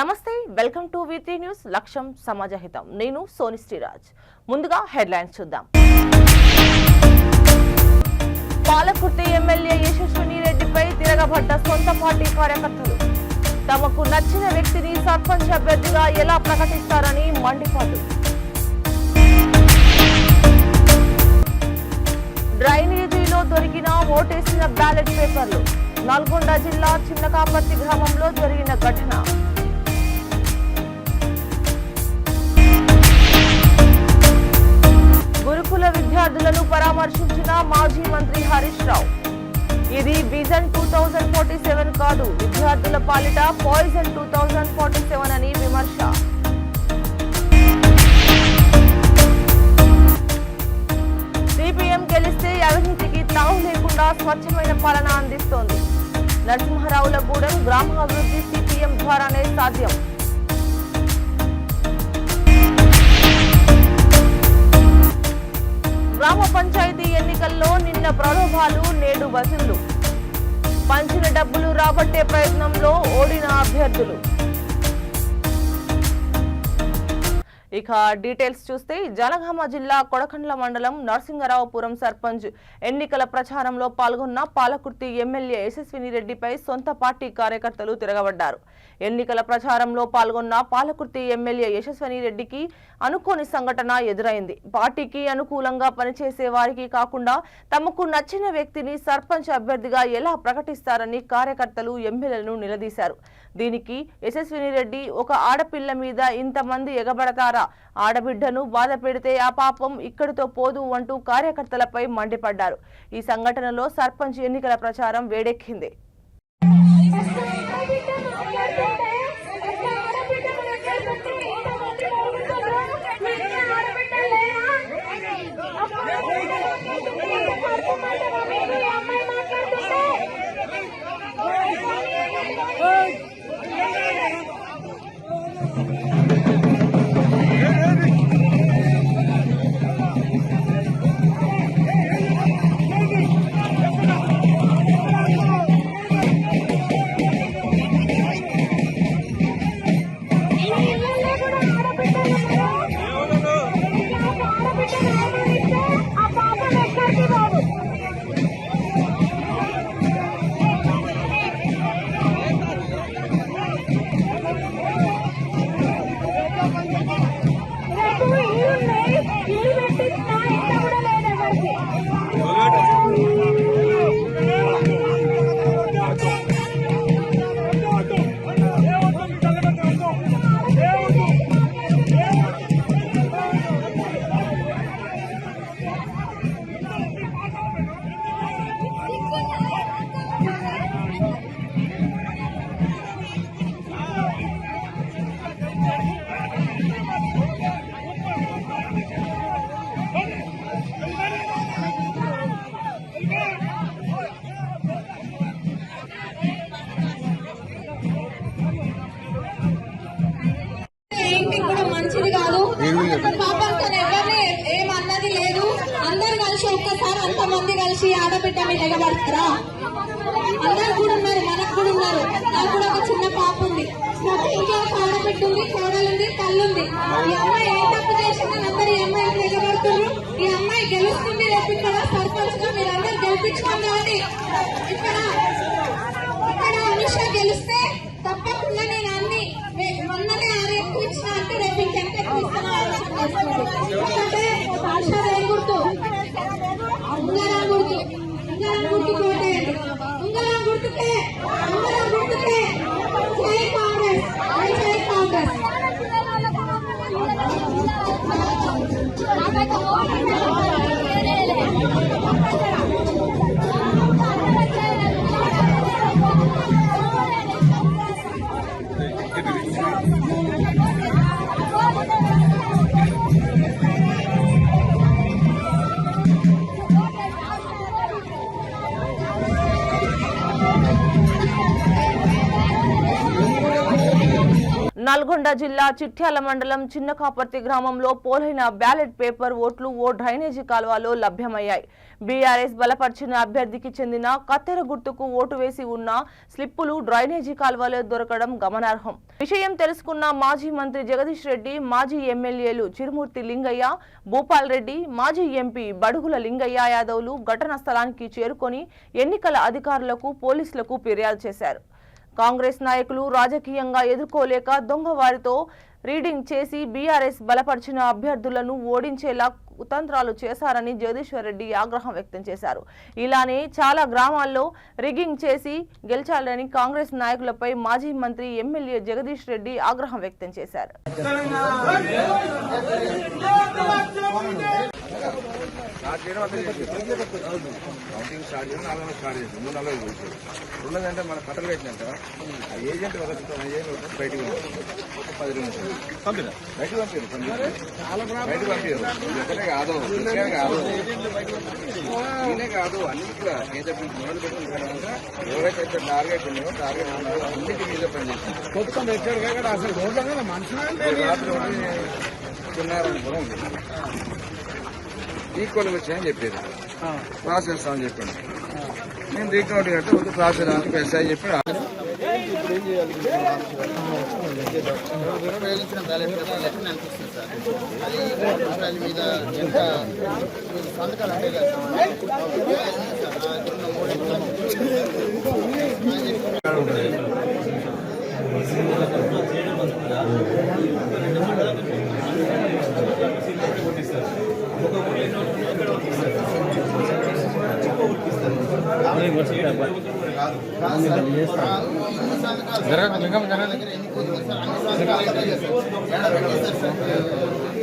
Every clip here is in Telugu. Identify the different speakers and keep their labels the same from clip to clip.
Speaker 1: నమస్తే వెల్కమ్ టు వి3 న్యూస్ లక్ష్యం సమాజహితం నేను సోని శ్రీరాజ్ ముందుగా హెడ్లైన్స్ చూద్దాం పాలకుర్తి ఎమ్మెల్యే యశస్విని రెడ్డిపై తిరగబడ్డ సొంత పార్టీ కార్యకర్తలు తమకు నచ్చిన వ్యక్తిని సర్పంచ్ అభ్యర్థిగా ఎలా ప్రకటిస్తారని మండిపాటు డ్రైనేజీలో దొరికిన ఓటేసిన బ్యాలెట్ పేపర్లు నల్గొండ జిల్లా చిన్నకాపర్తి గ్రామంలో జరిగిన ఘటన గురుకుల విద్యార్థులను పరామర్శించిన మాజీ మంత్రి హరీష్ రావు ఇది విజన్ 2047 కాదు విద్యార్థుల పాలిట పాయిజన్ 2047 అని విమర్శ సిపిఎం గెలిస్తే అవినీతికి తావు లేకుండా స్వచ్ఛమైన పాలన అందిస్తోంది నరసింహారావులగూడెం గ్రామాభివృద్ధి సిపిఎం ద్వారానే సాధ్యం గ్రామ పంచాయతీ ఎన్నికల్లో నిన్న ప్రలోభాలు నేడు వసూళ్లు పంచిన డబ్బులు రాబట్టే ప్రయత్నంలో ఓడిన అభ్యర్థులు ఇక డీటెయిల్స్ చూస్తే జనగామ జిల్లా కొడకండ్ల మండలం నరసింగరావుపురం సర్పంచ్ ఎన్నికల ప్రచారంలో పాల్గొన్న పాలకుర్తి ఎమ్మెల్యే యశస్విని రెడ్డిపై సొంత పార్టీ కార్యకర్తలు తిరగబడ్డారు ఎన్నికల ప్రచారంలో పాల్గొన్న పాలకుర్తి ఎమ్మెల్యే యశస్విని రెడ్డికి అనుకోని సంఘటన ఎదురైంది పార్టీకి అనుకూలంగా పనిచేసే వారికి కాకుండా తమకు నచ్చిన వ్యక్తిని సర్పంచ్ అభ్యర్థిగా ఎలా ప్రకటిస్తారని కార్యకర్తలు ఎమ్మెల్యేలను నిలదీశారు దీనికి యశస్విని రెడ్డి ఒక ఆడపిల్ల మీద ఇంతమంది ఎగబడతారా ఆడబిడ్డను బాధ పెడితే ఆ పాపం ఇక్కడితో పోదు అంటూ కార్యకర్తలపై మండిపడ్డారు ఈ సంఘటనలో సర్పంచ్ ఎన్నికల ప్రచారం వేడెక్కింది
Speaker 2: ఏమన్నది లేదు అందరు కలిసి ఒక్కసారి అంతమంది కలిసి ఆడబిడ్డ మీద ఎగబడతారా అందరు కూడా ఉన్నారు మనకు కూడా ఉన్నారు నాకు కూడా ఒక చిన్న పాప ఉంది ప్రతి ఇంట్లో ఒక ఆడబిడ్డ ఉంది కోడలుంది తల్లుంది ఈ అమ్మాయి ఏ తప్పు చేసిందని అందరు ఈ అమ్మాయి ఎగబడుతున్నారు ఈ అమ్మాయి గెలుస్తుంది రేపు ఇక్కడ సర్పంచ్ గా మీరు అందరు గెలిపించుకుందామని ఇక్కడ అనుష గెలిస్తే తప్పకుండా నేను అన్ని మొన్ననే 6 ఎక్కువ ఇచ్చిన అంటే రేపు ఇంకెంత ఎక్కువ ఇస్తానో ఆలోచన చేసుకోండి ఎందుకంటే ఆశా గుర్తు ఉంగరం గుర్తు కోటేయండి ఉంగరం గుర్తుకే జై కాంగ్రెస్ జై కాంగ్రెస్
Speaker 1: నల్గొండ జిల్లా చిట్యాల మండలం చిన్నకాపర్తి గ్రామంలో పోలైన బ్యాలెట్ పేపర్ ఓట్లు ఓ డ్రైనేజీ కాల్వలో లభ్యమయ్యాయి. బీఆర్ఎస్ బలపరిచిన అభ్యర్థికి చెందిన కత్తెర గుర్తుకు ఓటు వేసి ఉన్న స్లిప్పులు డ్రైనేజీ కాల్వలో దొరకడం గమనార్హం. విషయం తెలుసుకున్న మాజీ మంత్రి జగదీష్ రెడ్డి, మాజీ ఎమ్మెల్యేలు చిరుమూర్తి లింగయ్య, భూపాల్ రెడ్డి, మాజీ ఎంపీ బడుగుల లింగయ్య యాదవ్లు ఘటనా స్థలానికి చేరుకొని ఎన్నికల అధికారులకు, పోలీసులకు ఫిర్యాదు చేశారు. కాంగ్రెస్ నాయకులు రాజకీయంగా ఎదుర్కోలేక దొంగవారితో రీడింగ్ చేసి బీఆర్ఎస్ బలపరిచిన అభ్యర్థులను ఓడించేలా కుతంత్రాలు చేశారని జగదీశ్వర్ రెడ్డి ఆగ్రహం వ్యక్తం చేశారు. ఇలానే చాలా గ్రామాల్లో రిగ్గింగ్ చేసి గెలిచాలని కాంగ్రెస్ నాయకులపై మాజీ మంత్రి ఎమ్మెల్యే జగదీష్ రెడ్డి ఆగ్రహం వ్యక్తం చేశారు.
Speaker 3: రెండంటే మన కట్టలు పెట్టినాక ఆ ఏజెంట్ బయటకు బయటకు పంపారు ఎక్కడే కాదు నేనే కాదు అన్ని కూడా మొదలు పెట్టిన ఎవరైతే టార్గెట్ ఉన్నాయో టార్గెట్ ఉన్నారో అన్నిటి మీద పనిచేస్తుంది. అసలు రాత్రి తిన్నారనుకోవడం ఈక్వల్ వచ్చాయని చెప్పారు, ప్రాసెస్ చేస్తామని చెప్పాను. నేను రీకౌంటింగ్ అంటే వద్దు ప్రాసెస్ అని ఎస్ఐ చెప్పి
Speaker 4: ఉపయోగించిన బ్యాలెట్ పేపర్ లెక్క అనిపిస్తుంది సార్. అది మీద ఎంత సంతకాలు అంటే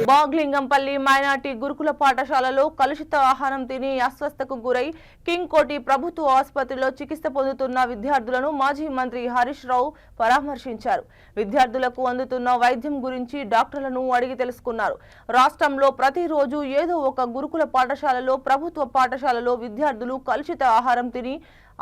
Speaker 1: బాగ్లింగంపల్లి మైనార్టీ గురుకుల పాఠశాలలో కలుషిత ఆహారం తిని అస్వస్థకు గురై కింగ్ కోటి ప్రభుత్వ ఆసుపత్రిలో చికిత్స పొందుతున్న విద్యార్థులను మాజీ మంత్రి హరీష్ రావు పరామర్శించారు. విద్యార్థులకు అందుతున్న వైద్యం గురించి డాక్టర్లను అడిగి తెలుసుకున్నారు. రాష్ట్రంలో ప్రతిరోజు ఏదో ఒక గురుకుల పాఠశాలలో, ప్రభుత్వ పాఠశాలలో విద్యార్థులు కలుషిత ఆహారం తిని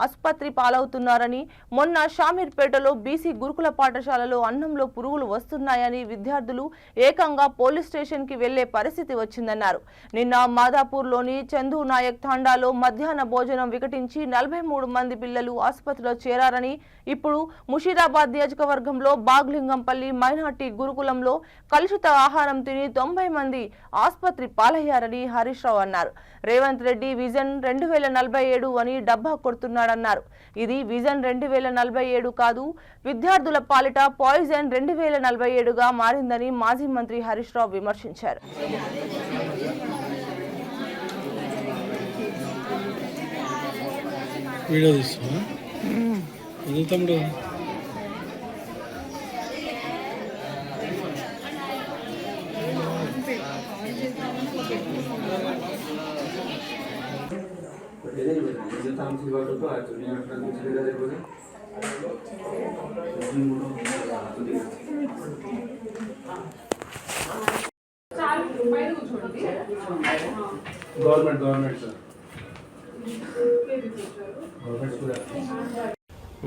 Speaker 1: ఆసుపత్రి పాలవుతున్నారని, మొన్న షామీర్పేటలో బీసీ గురుకుల పాఠశాలలో అన్నంలో పురుగులు వస్తున్నాయని విద్యార్థులు ఏకంగా పోలీస్ స్టేషన్ కి వెళ్లే పరిస్థితి వచ్చిందన్నారు. నిన్న మాదాపూర్లోని చందు నాయక్ తాండాలో మధ్యాహ్న భోజనం వికటించి 43 మంది పిల్లలు ఆసుపత్రిలో చేరారని, ఇప్పుడు ముషీరాబాద్ నియోజకవర్గంలో బాగ్లింగంపల్లి మైనార్టీ గురుకులంలో కలుషిత ఆహారం తిని 90 మంది ఆసుపత్రి పాలయ్యారని హరీష్ రావు అన్నారు. రేవంత్ రెడ్డి విజన్ 2047 అని డబ్బా కొడుతున్నాడన్నారు. ఇది విజన్ 2047 కాదు, విద్యార్థుల పాలిట పాయిజన్ 2047గా మారిందని మాజీ మంత్రి హరీష్ రావు విమర్శించారు.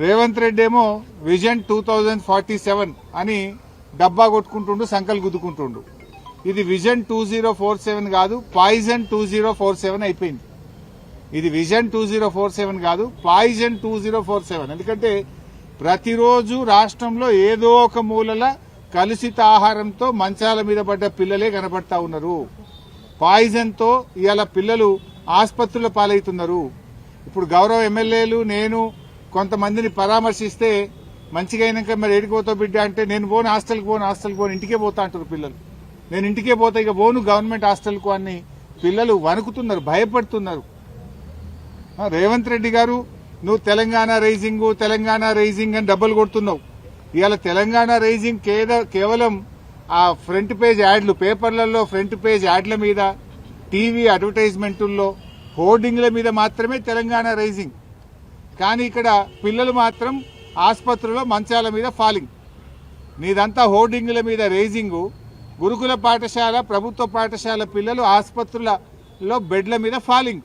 Speaker 3: రేవంత్ రెడ్డి ఏమో విజన్ 2047 అని డబ్బా కొట్టుకుంటుండు, సంకల్ గుద్దుకుంటుండు. ఇది విజన్ 2047 కాదు, పాయిజన్ 2047 అయిపోయింది. ఇది విజన్ 2047 కాదు, పాయిజన్ 2047. ఎందుకంటే ప్రతిరోజు రాష్ట్రంలో ఏదో ఒక మూలల కలుషిత ఆహారంతో మంచాల మీద పడ్డ పిల్లలే కనబడతా ఉన్నారు. పాయిజన్ తో ఇవాళ పిల్లలు ఆసుపత్రుల పాలవుతున్నారు. ఇప్పుడు గౌరవ ఎమ్మెల్యేలు, నేను కొంతమందిని పరామర్శిస్తే మంచిగా అయినాక మరి ఏడిపోతావు బిడ్డ అంటే, నేను పోను హాస్టల్కి పోను ఇంటికే పోతా అంటారు పిల్లలు. నేను ఇంటికే పోతా, ఇక పోను గవర్నమెంట్ హాస్టల్కు అని పిల్లలు వణుకుతున్నారు, భయపడుతున్నారు. రేవంత్ రెడ్డి గారు, నువ్వు తెలంగాణ రైజింగ్ అని డబ్బులు కొడుతున్నావు. ఇవాళ తెలంగాణ రైజింగ్ కేవలం ఆ ఫ్రంట్ పేజ్ యాడ్లు, పేపర్లలో ఫ్రంట్ పేజ్ యాడ్ల మీద, టీవీ అడ్వర్టైజ్మెంటుల్లో, హోర్డింగ్ల మీద మాత్రమే తెలంగాణ రైజింగ్. కానీ ఇక్కడ పిల్లలు మాత్రం ఆసుపత్రుల్లో మంచాల మీద ఫాలింగ్. నీదంతా హోర్డింగ్ల మీద రైజింగు. గురుకుల పాఠశాల, ప్రభుత్వ పాఠశాల పిల్లలు ఆసుపత్రులలో బెడ్ల మీద ఫాలింగ్.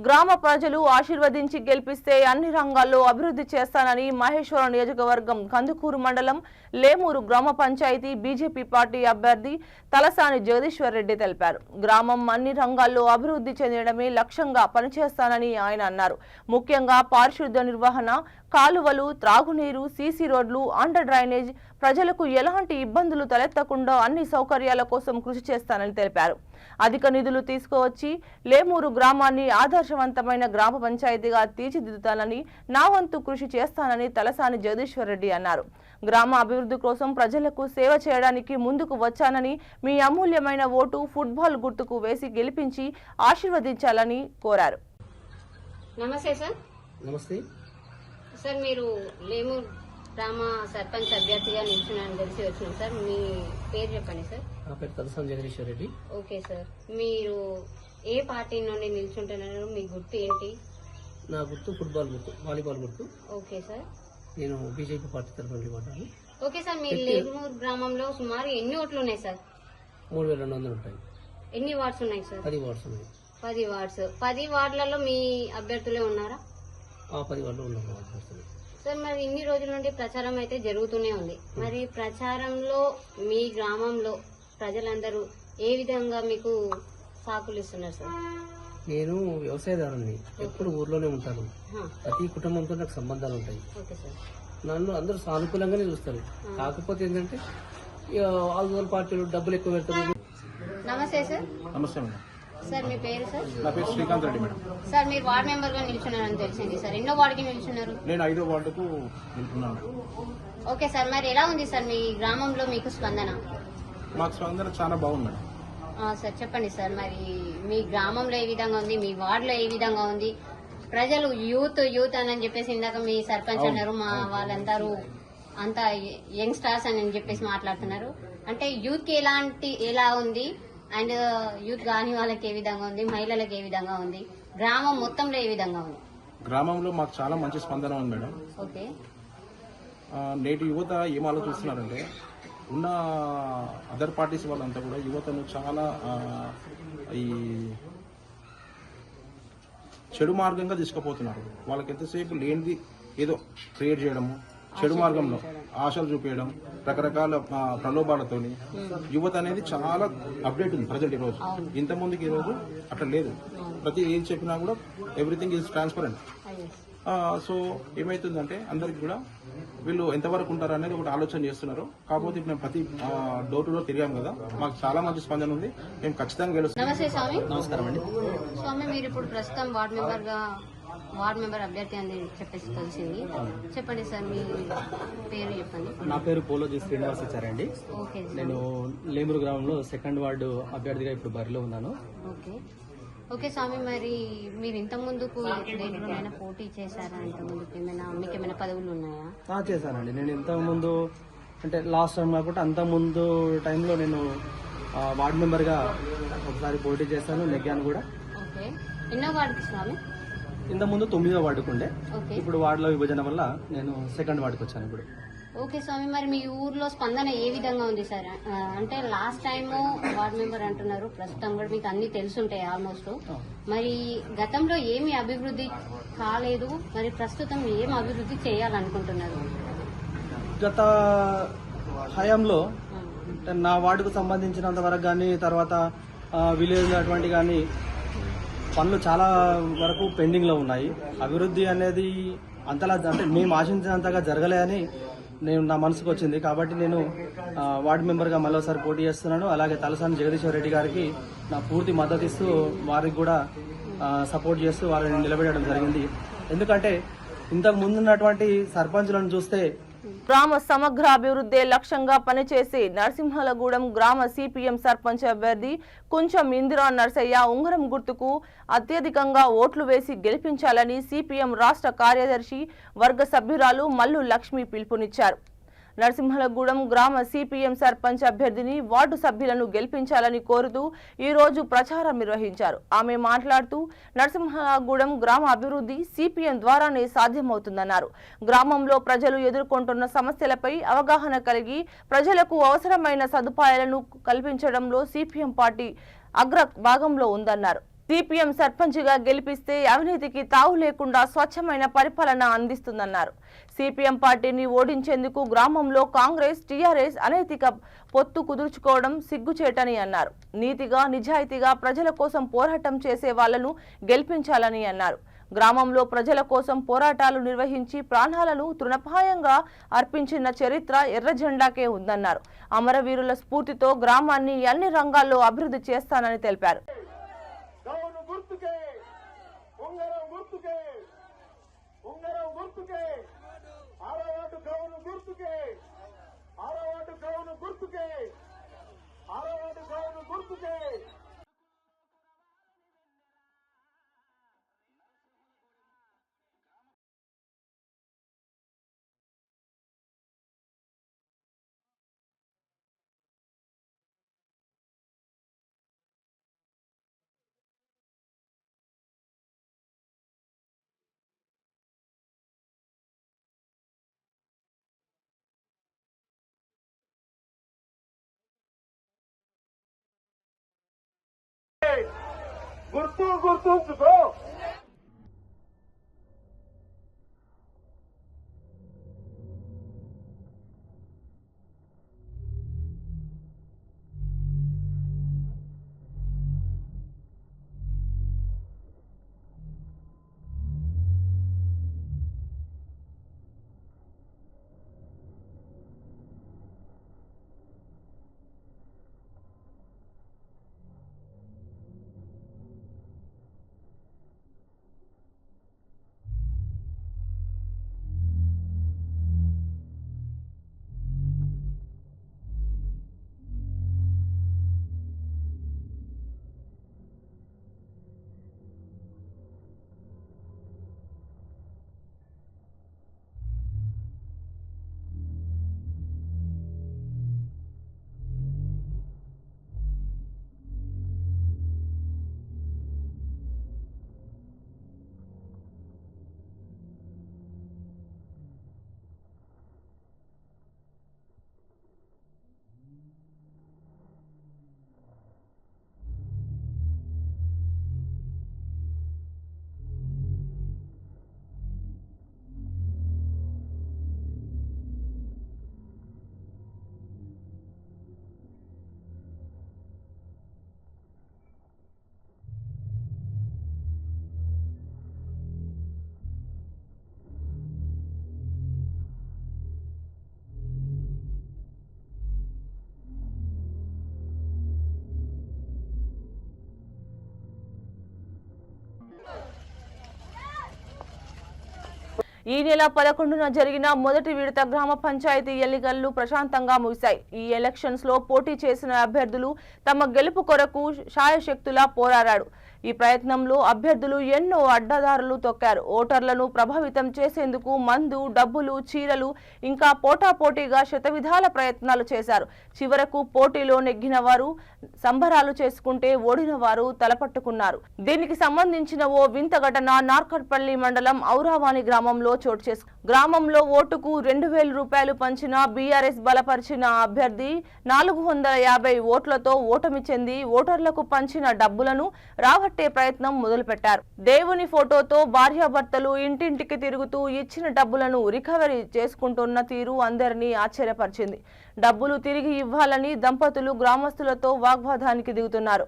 Speaker 1: గ్రామ ప్రజలు ఆశీర్వదించి గెలిపిస్తే అన్ని రంగాల్లో అభివృద్ధి చేస్తానని మహేశ్వరం నియోజకవర్గం కందుకూరు మండలం లేమూరు గ్రామ పంచాయతీ బీజేపీ పార్టీ అభ్యర్థి తలసాని జగదీశ్వర్ రెడ్డి తెలిపారు. గ్రామం అన్ని రంగాల్లో అభివృద్ధి చెందడమే లక్ష్యంగా పనిచేస్తానని ఆయన అన్నారు. ముఖ్యంగా పారిశుద్ధ్య నిర్వహణ, కాలువలు, త్రాగునీరు, సీసీ రోడ్లు, అండర్ డ్రైనేజ్, ప్రజలకు ఎలాంటి ఇబ్బందులు తలెత్తకుండా అన్ని సౌకర్యాల కోసం కృషి చేస్తానని తెలిపారు. అధిక నిధులు తీసుకువచ్చి లేమూరు గ్రామాన్ని ఆదర్శవంతమైన గ్రామ పంచాయతీగా తీర్చిదిద్దుతానని, నా వంతు కృషి చేస్తానని తలసాని జగదీశ్వర్ రెడ్డి అన్నారు. గ్రామ అభివృద్ధి కోసం ప్రజలకు సేవ చేయడానికి ముందుకు వచ్చానని, మీ అమూల్యమైన ఓటు ఫుట్బాల్ గుర్తుకు వేసి గెలిపించి ఆశీర్వదించాలని కోరారు.
Speaker 5: నమస్తే సార్.
Speaker 6: నమస్తే
Speaker 5: సార్, మీరు లేమూరు గ్రామ సర్పంచ్ అభ్యర్థిగా నిల్చున్నారని తెలిసి వచ్చినాం సార్. మీ పేరు చెప్పండి సార్.
Speaker 6: నా పేరు తలసాని జగదీశ్వర్ రెడ్డి.
Speaker 5: ఓకే సార్, మీరు ఏ పార్టీ నుండి నిల్చుంటున్నారు? మీ గుర్తు ఏంటి?
Speaker 6: నా గుర్తు ఫుట్బాల్ గుర్తు, వాలీబాల్ గుర్తు.
Speaker 5: Okay sir.
Speaker 6: నేను బీజేపీ పార్టీ తరఫున నిలబడ్డాను.
Speaker 5: ఓకే సార్, మీ లేమూరు గ్రామంలో సుమారు ఎన్ని ఓట్లు ఉన్నాయి సార్?
Speaker 6: 3200 ఉంటాయి.
Speaker 5: ఎన్ని వార్డ్స్ ఉన్నాయి సార్?
Speaker 6: 10 వార్డ్స్ ఉన్నాయి.
Speaker 5: 10 వార్డ్స్. 10 వార్డులలో మీ అభ్యర్థులే ఉన్నారా?
Speaker 6: 10 వార్డులో ఉన్నారు అభ్యర్థులు.
Speaker 5: సార్, మరి ఇన్ని రోజుల నుండి ప్రచారం అయితే జరుగుతూనే ఉంది. మరి ప్రచారంలో మీ గ్రామంలో ప్రజలందరూ ఏ విధంగా మీకు సాకులు ఇస్తున్నారు సార్?
Speaker 6: నేను వ్యవసాయదారుని, ఎప్పుడు ఊర్లోనే ఉంటాను.
Speaker 5: హా,
Speaker 6: ప్రతి కుటుంబంతో నాకు సంబంధాలు ఉంటాయి.
Speaker 5: Okay sir.
Speaker 6: నన్ను అందరూ సానుకూలంగానే చూస్తారు. కాకపోతే ఏంటంటే ఆల్ పార్టీలు డబ్బులు ఎక్కువ పెడతారు.
Speaker 5: నమస్తే సార్.
Speaker 7: నమస్తే మేడం.
Speaker 5: సార్, మీ పేరు సార్?
Speaker 7: నా పేరు శ్రీకాంత్ రెడ్డి మేడం.
Speaker 5: సార్, మీరు వార్డ్ మెంబర్ గా నిల్చున్నారని తెలిసింది సార్. ఎన్నో వార్డుకి నిల్చున్నారు?
Speaker 7: నేను 5వ వార్డుకు వెళ్తున్నాను.
Speaker 5: ఓకే సార్, మరి ఎలా ఉంది సార్ మీ గ్రామంలో మీకు స్పందన?
Speaker 7: మాకు స్పందన చాలా బాగుంది మేడం.
Speaker 5: సార్ చెప్పండి సార్, మరి మీ గ్రామంలో ఏ విధంగా ఉంది, మీ వార్డులో ఏ విధంగా ఉంది? ప్రజలు యూత్ అని చెప్పేసి ఇందాక మీ సర్పంచ్ అన్నారు, మా వాళ్ళందరూ అంతా యంగ్ స్టార్స్ అని చెప్పేసి మాట్లాడుతున్నారు. అంటే యూత్ కి ఎలా ఉంది, అండ్ యూత్ కాని వాళ్ళకి ఏ విధంగా ఉంది, మహిళలకు ఏ విధంగా ఉంది, గ్రామం మొత్తంలో ఏ విధంగా ఉంది?
Speaker 7: గ్రామంలో మాకు చాలా మంచి స్పందన ఉంది మేడం.
Speaker 5: ఓకే.
Speaker 7: నేటి యువత ఏం ఆలోచిస్తున్నారంటే, ఉన్న అదర్ పార్టీస్ వాళ్ళంతా కూడా యువతను చాలా ఈ చెడు మార్గంగా తీసుకుపోతున్నారు. వాళ్ళకి ఎంతసేపు లేనిది ఏదో క్రియేట్ చేయడము, చెడు మార్గంలో ఆశలు చూపించడం, రకరకాల ప్రలోభాలతోని యువత అనేది చాలా అప్డేట్ ఉంది ప్రజెంట్. ఈ రోజు ఇంత ముందుకి ఈ రోజు అట్లా లేదు. ప్రతి ఏం చెప్పినా కూడా ఎవ్రీథింగ్ ఈజ్ ట్రాన్స్పరెంట్. సో ఏమైతుందంటే అందరికి కూడా వీళ్ళు ఎంతవరకు ఉంటారు అనేది ఒకటి ఆలోచన చేస్తున్నారు. కాకపోతే మేము ప్రతి డోర్ టు డోర్ తిరిగాం కదా, మాకు చాలా మంచి స్పందన ఉంది. మేము ఖచ్చితంగా గెలుస్తాం.
Speaker 5: నమస్తే స్వామి.
Speaker 6: నమస్కారం అండి.
Speaker 5: స్వామి, మీరు ఇప్పుడు ప్రస్తుతం వార్డ్ మెంబర్ అభ్యర్థి అని చెప్పేసి తెలిసింది. చెప్పండి సార్, మీ పేరు చెప్పండి.
Speaker 8: నా పేరు పోలోజీ శ్రీనివాసాచార్య.
Speaker 5: Okay sir.
Speaker 8: నేను లేమూరు గ్రామంలో 2వ వార్డు అభ్యర్థిగా ఇప్పుడు బరిలో ఉన్నాను.
Speaker 5: ఓకే. ఓకే స్వామి, మరి మీరు ఇంత ముందుకు దేనిలోనైనా పోటీ చేశారా? ఇంత ముందుకు మీకు ఏమైనా పదవులు ఉన్నాయా?
Speaker 8: చేశానండి. నేను ఇంతకుముందు అంటే లాస్ట్ టైం కాకుండా అంతకుముందు టైంలో నేను వార్డు మెంబర్గా ఒకసారి పోటీ చేశాను, నెగ్గాను కూడా.
Speaker 5: ఓకే. ఎన్నో వార్డుకి స్వామి?
Speaker 8: ఇంతకుముందు 9వ వార్డుకు ఉండే.
Speaker 5: ఓకే.
Speaker 8: ఇప్పుడు వార్డులో విభజన వల్ల నేను 2nd వార్డుకి వచ్చాను ఇప్పుడు.
Speaker 5: ఓకే స్వామి, మరి మీ ఊర్లో స్పందన ఏ విధంగా ఉంది సార్? అంటే లాస్ట్ టైం వార్డ్ మెంబర్ అంటున్నారు, ప్రస్తుతం కూడా మీకు అన్ని తెలుసుంటాయి ఆల్మోస్ట్. మరి గతంలో ఏమి అభివృద్ధి కాలేదు, మరి ప్రస్తుతం ఏం అభివృద్ధి చేయాలనుకుంటున్నారు?
Speaker 8: గత హయాంలో నా వార్డుకు సంబంధించినంత వరకు కానీ, తర్వాత విలేజ్ అటువంటి కానీ పనులు చాలా వరకు పెండింగ్ లో ఉన్నాయి. అభివృద్ధి అనేది అంతలా అంటే మేము ఆశించినంతగా జరగలే అని నా మనసుకు వచ్చింది. కాబట్టి నేను వార్డు మెంబర్గా మరోసారి పోటీ చేస్తున్నాను. అలాగే తలసాని జగదీశ్వర్ రెడ్డి గారికి నా పూర్తి మద్దతు ఇస్తూ వారికి కూడా సపోర్ట్ చేస్తూ వారిని నిలబెట్టడం జరిగింది. ఎందుకంటే ఇంతకు ముందున్నటువంటి సర్పంచులను చూస్తే
Speaker 1: గ్రామ సమగ్ర అభివృద్ధి లక్ష్యంగా పనిచేసి నరసింహలగూడెం గ్రామ సిపిఎం సర్పంచ్ అభ్యర్థి కుంచం ఇందిరా నర్సయ్య ఉంగరం గుర్తుకు అత్యధికంగా ఓట్లు వేసి గెలిపించాలని సిపిఎం రాష్ట్ర కార్యదర్శి వర్గ సభ్యురాలు మల్లు లక్ష్మి పిలుపునిచ్చారు. నరసింహలగూడెం గ్రామ సిపిఎం సర్పంచ్ అభ్యర్థిని వార్డు సభ్యులను గెలిపించాలని కోరుతూ ఈ రోజు ప్రచారం నిర్వహించారు. ఆమె మాట్లాడుతూ నరసింహలగూడెం గ్రామ అభివృద్ధి సిపిఎం ద్వారానే సాధ్యమవుతుందన్నారు. గ్రామంలో ప్రజలు ఎదుర్కొంటున్న సమస్యలపై అవగాహన కలిగి ప్రజలకు అవసరమైన సదుపాయాలను కల్పించడంలో సిపిఎం పార్టీ అగ్ర భాగంలో ఉందన్నారు. సిపిఎం సర్పంచ్గా గెలిపిస్తే అవినీతికి తావు లేకుండా స్వచ్ఛమైన పరిపాలన అందిస్తుందన్నారు. సిపిఎం పార్టీని ఓడించేందుకు గ్రామంలో కాంగ్రెస్ టీఆర్ఎస్ అనైతిక పొత్తు కుదుర్చుకోవడం సిగ్గుచేటని అన్నారు. నీతిగా నిజాయితీగా ప్రజల కోసం పోరాటం చేసే వాళ్లను గెలిపించాలని అన్నారు. గ్రామంలో ప్రజల కోసం పోరాటాలు నిర్వహించి ప్రాణాలను తృణప్రాయంగా అర్పించిన చరిత్ర ఎర్ర జెండాకే ఉందన్నారు. అమరవీరుల స్ఫూర్తితో గ్రామాన్ని అన్ని రంగాల్లో అభివృద్ధి చేస్తానని తెలిపారు.
Speaker 9: గుర్తుంచుకో.
Speaker 1: ఈ నెల 11న జరిగిన మొదటి విడత గ్రామ పంచాయతీ ఎన్నికలు ప్రశాంతంగా ముగిశాయి. ఈ ఎలక్షన్స్ లో పోటీ చేసిన అభ్యర్థులు తమ గెలుపు కొరకు శాయశక్తులా పోరాడారు. ఈ ప్రయత్నంలో అభ్యర్థులు ఎన్నో అడ్డదారులు తొక్కారు. ఓటర్లను ప్రభావితం చేసేందుకు మందు, డబ్బులు, చీరలు ఇంకా పోటాపోటీగా శతవిధాల ప్రయత్నాలు చేశారు. చివరకు పోటీలో నెగ్గిన వారు సంబరాలు చేసుకుంటే ఓడిన వారు తలపట్టుకున్నారు. దీనికి సంబంధించిన ఓ వింత ఘటన నార్కట్పల్లి మండలం ఔరావాణి గ్రామంలో చోటు చేసుకుంది. గ్రామంలో ఓటుకు 2000 రూపాయలు పంచిన బీఆర్ఎస్ బలపరిచిన అభ్యర్థి 450 ఓట్లతో ఓటమి చెంది ఓటర్లకు పంచిన డబ్బులను రాబట్టే ప్రయత్నం మొదలుపెట్టారు. దేవుని ఫోటోతో భార్యాభర్తలు ఇంటింటికి తిరుగుతూ ఇచ్చిన డబ్బులను రికవరీ చేసుకుంటున్న తీరు అందరినీ ఆశ్చర్యపరిచింది. డబ్బులు తిరిగి ఇవ్వాలని దంపతులు గ్రామస్తులతో వాగ్వాదానికి దిగుతున్నారు.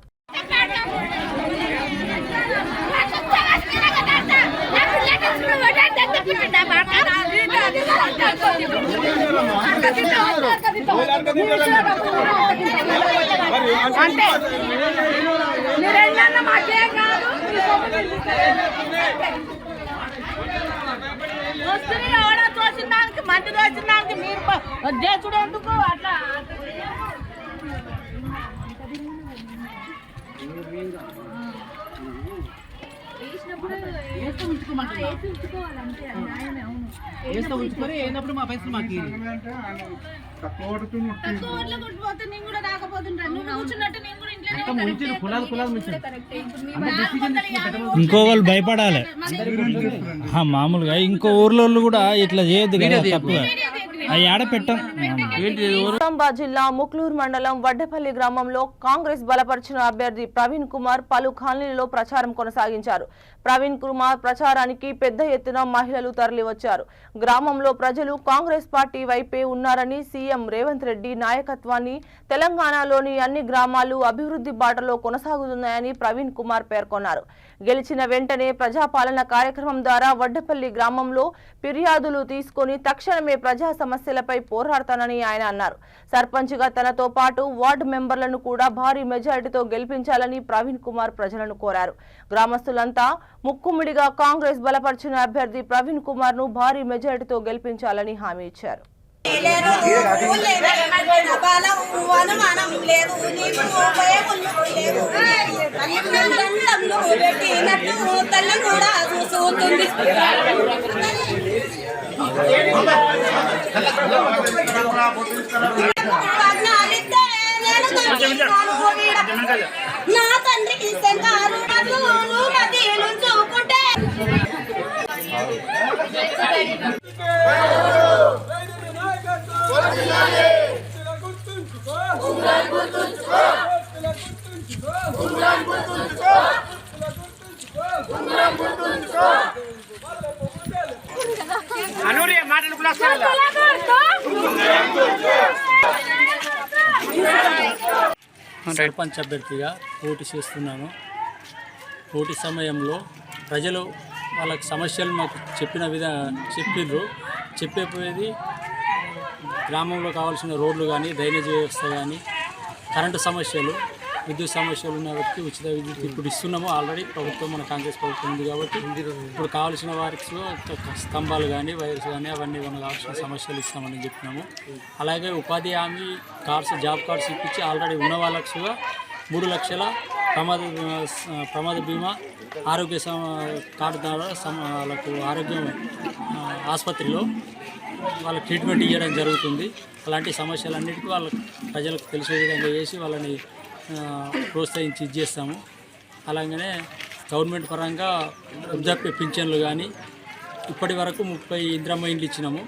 Speaker 10: తోసిన దానికి మంది తోసిన దానికి మీరు చేసుడు ఎందుకు అట్లా
Speaker 6: ఉంచుకొని అయినప్పుడు మా పైసలు మాకు
Speaker 11: ఇంకో వాళ్ళు భయపడాలి మామూలుగా. ఇంకో ఊర్లో కూడా ఇట్లా చేయొద్దు కదా, తప్పుగా అవి ఆడ పెట్టం ఏంటి
Speaker 1: నిజామాబాద్ జిల్లా ముక్లూరు మండలం వడ్డేపల్లి గ్రామంలో కాంగ్రెస్ బలపరిచిన అభ్యర్థి ప్రవీణ్ కుమార్ పలు కాలనీలలో ప్రచారం కొనసాగించారు. ప్రవీణ్ కుమార్ ప్రచారానికి పెద్ద ఎత్తున మహిళలు తరలివచ్చారు. గ్రామంలో ప్రజలు కాంగ్రెస్ పార్టీ వైపే ఉన్నారని, సీఎం రేవంత్ రెడ్డి నాయకత్వాన్ని తెలంగాణలోని అన్ని గ్రామాలు అభివృద్ధి బాటలో కొనసాగుతున్నాయని ప్రవీణ్ కుమార్ పేర్కొన్నారు. గెలిచిన వెంటనే ప్రజాపాలన కార్యక్రమం ద్వారా వడ్డేపల్లి గ్రామంలో ఫిర్యాదులు తీసుకుని తక్షణమే ప్రజా సమస్యలపై పోరాడతానని ఆయన అన్నారు. సర్పంచ్గా తనతో పాటు వార్డు మెంబర్లను కూడా భారీ మెజారిటీతో గెలిపించాలని ప్రవీణ్ కుమార్ ప్రజలను కోరారు. గ్రామస్తులంతా ముక్కుముడిగా కాంగ్రెస్ బలపరిచిన అభ్యర్థి ప్రవీణ్ కుమార్ ను భారీ మెజారిటీతో గెలిపించాలని హామీ ఇచ్చారు.
Speaker 2: నా తండ్రికి చూకుంటే
Speaker 6: సర్పంచ్ అభ్యర్థిగా పోటీ చేస్తున్నాను. పోటీ సమయంలో ప్రజలు వాళ్ళకి సమస్యలు మాకు చెప్పిండ్రు. చెప్పేపోయేది గ్రామంలో కావాల్సిన రోడ్లు కానీ, డ్రైనేజ్ వ్యవస్థ కానీ, కరెంటు సమస్యలు, విద్యుత్ సమస్యలు ఉన్న వారికి ఉచిత విద్యుత్ ఇప్పుడు ఇస్తున్నాము. ఆల్రెడీ ప్రభుత్వం మన కాంగ్రెస్ ప్రభుత్వం ఉంది కాబట్టి ఇప్పుడు కావాల్సిన వారికి స్తంభాలు కానీ, వైర్స్ కానీ అవన్నీ మనకు కావాల్సిన సమస్యలు ఇస్తామని చెప్పినాము. అలాగే ఉపాధి హామీ కార్డ్స్, జాబ్ కార్డ్స్ ఇప్పించి ఆల్రెడీ ఉన్న వాళ్ళకు 3 లక్షల ప్రమాద బీమా ఆరోగ్య కార్డు ద్వారా వాళ్ళకు ఆరోగ్యం ఆసుపత్రిలో వాళ్ళకి ట్రీట్మెంట్ ఇవ్వడం జరుగుతుంది. అలాంటి సమస్యలన్నిటికీ ప్రజలకు తెలిసే విధంగా చేసి వాళ్ళని ప్రోత్సహించి ఇచ్చేస్తాము. అలాగనే గవర్నమెంట్ పరంగా వృద్ధాప్య పింఛన్లు కానీ ఇప్పటి వరకు 30 ఇందిరమ్మ ఇండ్లు ఇచ్చినాము.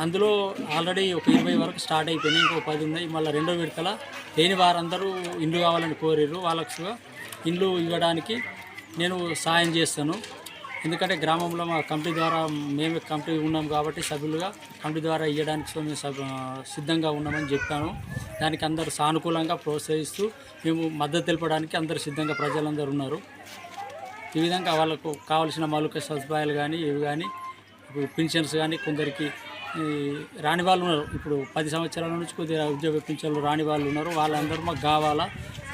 Speaker 6: అందులో ఆల్రెడీ ఒక 20 వరకు స్టార్ట్ అయిపోయినాయి, ఇంకో 10 ఉన్నాయి. మళ్ళీ రెండో విడతల లేని వారందరూ ఇండ్లు కావాలని కోరిర్రు. వాళ్ళకు ఇండ్లు ఇవ్వడానికి నేను సాయం చేస్తాను. ఎందుకంటే గ్రామంలో మా కమిటీ ద్వారా మేమే కమిటీ ఉన్నాం కాబట్టి సభ్యులుగా కమిటీ ద్వారా ఇవ్వడానికి మేము సిద్ధంగా ఉన్నామని చెప్పాను. దానికి అందరూ సానుకూలంగా ప్రోత్సహిస్తూ మేము మద్దతు తెలపడానికి అందరూ సిద్ధంగా ప్రజలందరూ ఉన్నారు. ఈ విధంగా వాళ్ళకు కావాల్సిన మౌలిక సదుపాయాలు కానీ, ఇవి కానీ, ఇప్పుడు పెన్షన్స్ కానీ, కొందరికి రాని వాళ్ళు ఉన్నారు. ఇప్పుడు 10 సంవత్సరాల నుంచి కొద్దిగా ఉద్యోగ పింఛన్లు రాని వాళ్ళు ఉన్నారు. వాళ్ళందరూ మాకు కావాలా.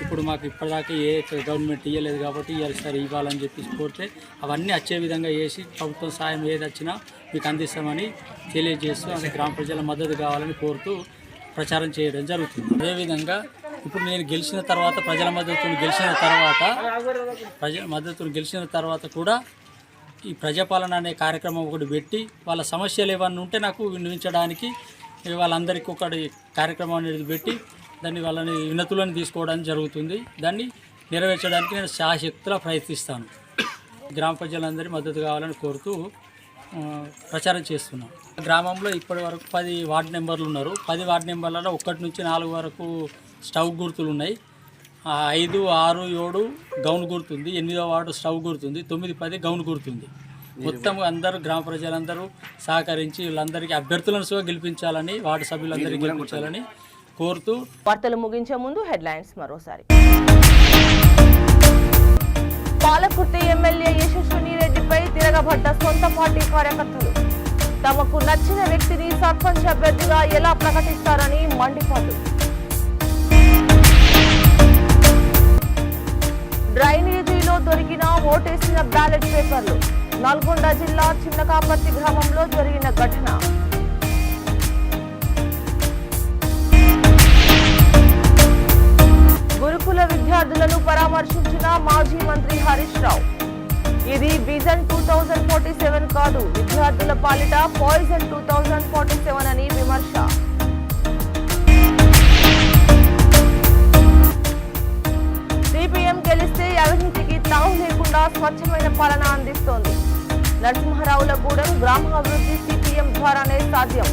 Speaker 6: ఇప్పుడు మాకు ఇప్పటిదాకా ఏ గవర్నమెంట్ ఇవ్వలేదు కాబట్టి ఈసారి ఇవ్వాలని చెప్పి కోరితే అవన్నీ వచ్చే విధంగా చేసి ప్రభుత్వం సాయం ఏది వచ్చినా మీకు అందిస్తామని తెలియజేస్తూ అంటే గ్రామ ప్రజల మద్దతు కావాలని కోరుతూ ప్రచారం చేయడం జరుగుతుంది. అదేవిధంగా ఇప్పుడు నేను గెలిచిన తర్వాత ప్రజల మద్దతును గెలిచిన తర్వాత కూడా ఈ ప్రజాపాలన అనే కార్యక్రమం ఒకటి పెట్టి వాళ్ళ సమస్యలు ఏమన్నా ఉంటే నాకు వినిపించడానికి వాళ్ళందరికీ ఒకటి కార్యక్రమం అనేది పెట్టి దాన్ని వాళ్ళని వినతులను తీసుకోవడానికి జరుగుతుంది. దాన్ని నెరవేర్చడానికి నేను శాశక్తులా ప్రయత్నిస్తాను. గ్రామ ప్రజలందరి మద్దతు కావాలని కోరుతూ ప్రచారం చేస్తున్నాం. గ్రామంలో ఇప్పటి వరకు 10 వార్డు నెంబర్లు ఉన్నారు. 10 వార్డు నెంబర్లలో 1 నుంచి 4 వరకు స్టవ్ గుర్తులు ఉన్నాయి. 5, 6, 7 గౌన్ గుర్తుంది. 8వ వార్డు స్టవ్ గుర్తుంది. 9, 10 గౌన్ గుర్తుంది. మొత్తం అందరూ గ్రామ ప్రజలందరూ సహకరించి వీళ్ళందరికీ అభ్యర్థులను గెలిపించాలని, వార్డు సభ్యులందరికీ గెలిపించాలని కోరుతూ
Speaker 1: వార్తలు ముగించే ముందు హెడ్లైన్స్ మరోసారి. పాలకుర్తి ఎమ్మెల్యే యశస్విని రెడ్డిపై తిరగబడ్డ సొంత పార్టీ కార్యకర్తలు. తమకు నచ్చిన వ్యక్తిని సర్పంచ్ అభ్యర్థిగా ఎలా ప్రకటిస్తారని మండిపాటు. డ్రైనేజీలో దొరికిన ఓటేసిన బ్యాలెట్ పేపర్లు. నల్గొండ జిల్లా చిన్నకాపర్తి గ్రామంలో జరిగిన ఘటన. గురుకుల విద్యార్థులను పరామర్శించిన మాజీ మంత్రి హరీష్ రావు. ఇది విజన్ 2047 కాదు, విద్యార్థుల పాలిట పాయిజన్ 2047 అని విమర్శ. సిపిఎం గెలిస్తే అవినీతికి తావు లేకుండా స్వచ్ఛమైన పాలన అందిస్తోంది. నరసింహారావులగూడెం గ్రామాభివృద్ధి సిపిఎం ద్వారానే సాధ్యం.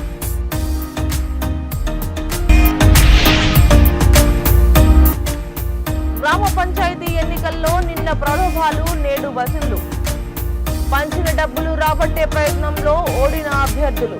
Speaker 1: ఎన్నికల ప్రలోభాలు నేడు వసూలు పంచిన డబ్బులు రాబట్టే ప్రయత్నంలో ఓడిన అభ్యర్థులు